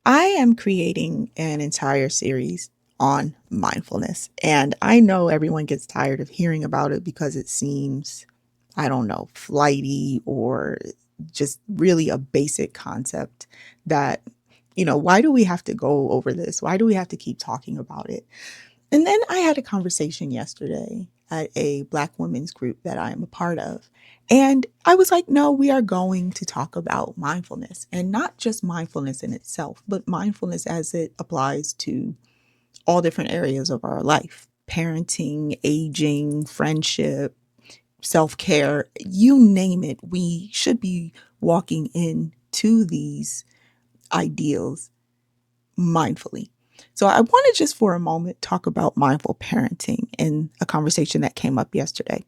I am creating an entire series on mindfulness, and I know everyone gets tired of hearing about it because it seems, I don't know, flighty or just really a basic concept that, why do we have to go over this? Why do we have to keep talking about it? And then I had a conversation yesterday at a Black women's group that I am a part of. And I was like, no, we are going to talk about mindfulness, and not just mindfulness in itself, but mindfulness as it applies to all different areas of our life: parenting, aging, friendship, self care, you name it. We should be walking into these ideals mindfully. So I want to just for a moment talk about mindful parenting in a conversation that came up yesterday.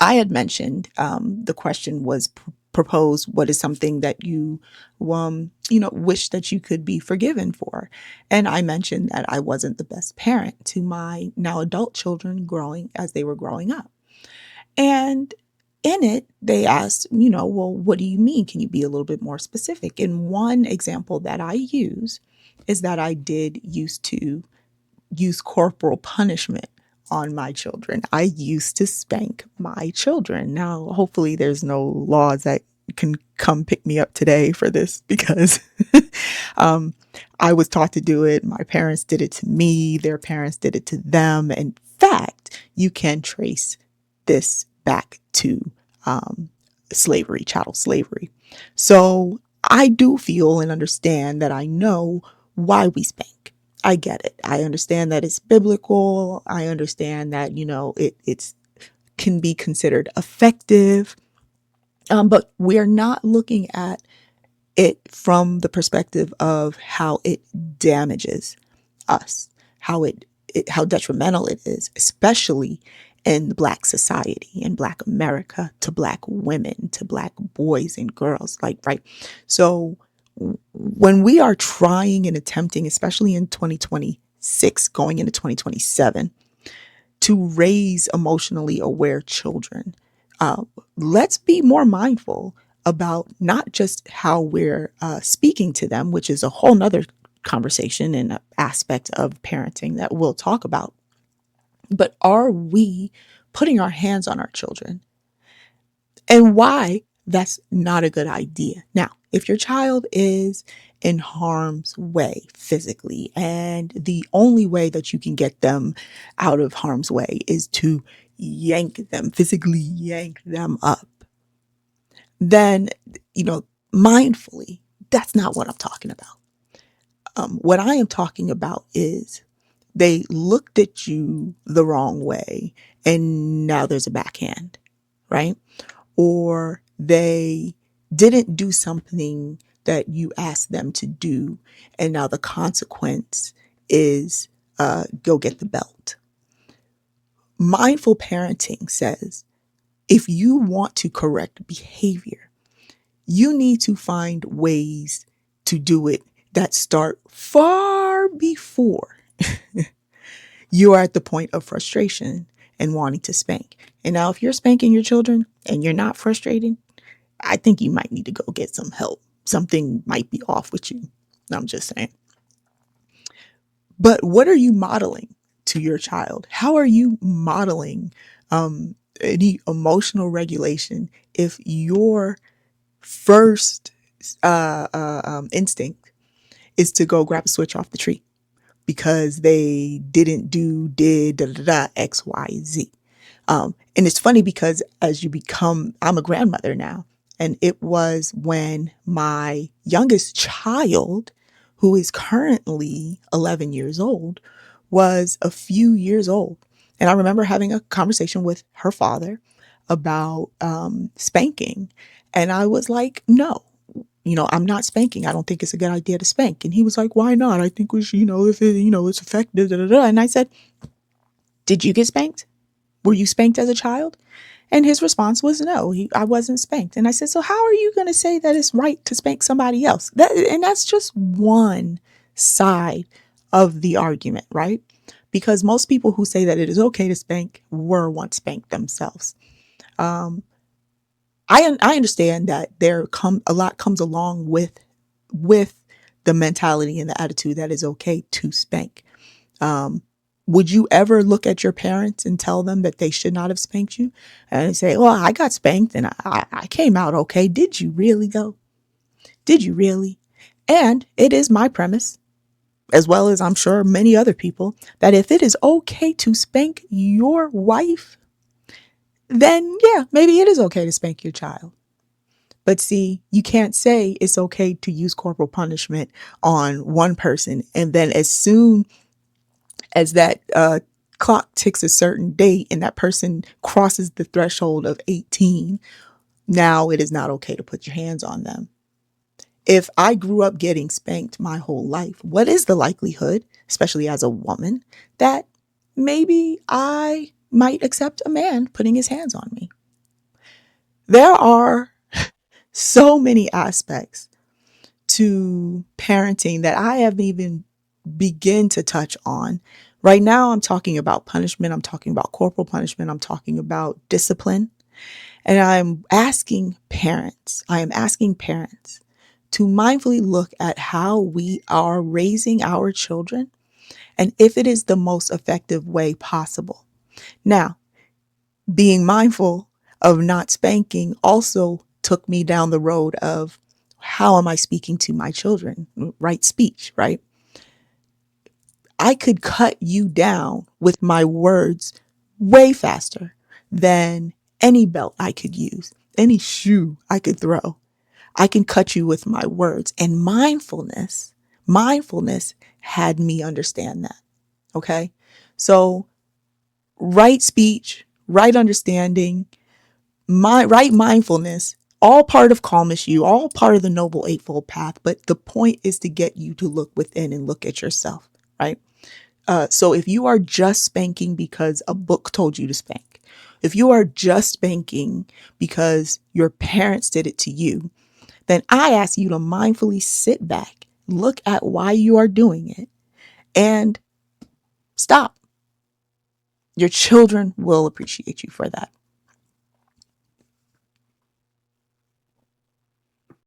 I had mentioned the question was proposed, what is something that you wish that you could be forgiven for? And I mentioned that I wasn't the best parent to my now adult children growing as they were growing up. And in it, they asked, well, what do you mean? Can you be a little bit more specific? And one example that I use is that I did used to use corporal punishment on my children. I used to spank my children. Now, hopefully, there's no laws that can come pick me up today for this because um, I was taught to do it. My parents did it to me, their parents did it to them. In fact, you can trace this back to slavery, chattel slavery. So I do feel and understand that I know why we spank. I get it. I understand that it's biblical. I understand that, it's can be considered effective. But we're not looking at it from the perspective of how it damages us, how detrimental it is, especially in Black society, in Black America, to Black women, to Black boys and girls, like, right? So when we are trying and attempting, especially in 2026, going into 2027, to raise emotionally aware children, uh, let's be more mindful about not just how we're speaking to them, which is a whole nother conversation and aspect of parenting that we'll talk about, but are we putting our hands on our children, and why that's not a good idea. Now, if your child is in harm's way physically, and the only way that you can get them out of harm's way is to physically yank them up, then, mindfully, that's not what I'm talking about. What I am talking about is they looked at you the wrong way and now there's a backhand, right? Or they didn't do something that you asked them to do, and now the consequence is go get the belt. Mindful parenting says if you want to correct behavior, you need to find ways to do it that start far before you are at the point of frustration and wanting to spank. And now, if you're spanking your children and you're not frustrated, I think you might need to go get some help. Something might be off with you. I'm just saying. But what are you modeling to your child? How are you modeling any emotional regulation if your first instinct is to go grab a switch off the tree because they did da da da X, Y, Z? And it's funny because I'm a grandmother now. And it was when my youngest child, who is currently 11 years old, was a few years old. And I remember having a conversation with her father about spanking. And I was like, no, I'm not spanking. I don't think it's a good idea to spank. And he was like, why not? I think we should, if it, it's effective. Da, da, da. And I said, did you get spanked? Were you spanked as a child? And his response was no, I wasn't spanked. And I said, so how are you going to say that it's right to spank somebody else? And that's just one side of the argument, right? Because most people who say that it is okay to spank were once spanked themselves. Um, I understand that a lot comes along with the mentality and the attitude that it's okay to spank. Would you ever look at your parents and tell them that they should not have spanked you and say, well, I got spanked and I came out okay. Did you really though? Did you really? And it is my premise, as well as I'm sure many other people, that if it is okay to spank your wife, then yeah, maybe it is okay to spank your child. But see, you can't say it's okay to use corporal punishment on one person. And then as soon as that clock ticks a certain date and that person crosses the threshold of 18, now it is not okay to put your hands on them. If I grew up getting spanked my whole life, what is the likelihood, especially as a woman, that maybe I might accept a man putting his hands on me? There are so many aspects to parenting that I haven't even begin to touch on. Right now, I'm talking about punishment. I'm talking about corporal punishment. I'm talking about discipline. And I am asking parents to mindfully look at how we are raising our children and if it is the most effective way possible. Now, being mindful of not spanking also took me down the road of how am I speaking to my children? Right speech, right? I could cut you down with my words way faster than any belt I could use, any shoe I could throw. I can cut you with my words. And mindfulness had me understand that. Okay. So right speech, right understanding, right mindfulness, all part of Calmish You, all part of the Noble Eightfold Path. But the point is to get you to look within and look at yourself, right? So if you are just spanking because a book told you to spank, if you are just spanking because your parents did it to you, then I ask you to mindfully sit back, look at why you are doing it, and stop. Your children will appreciate you for that.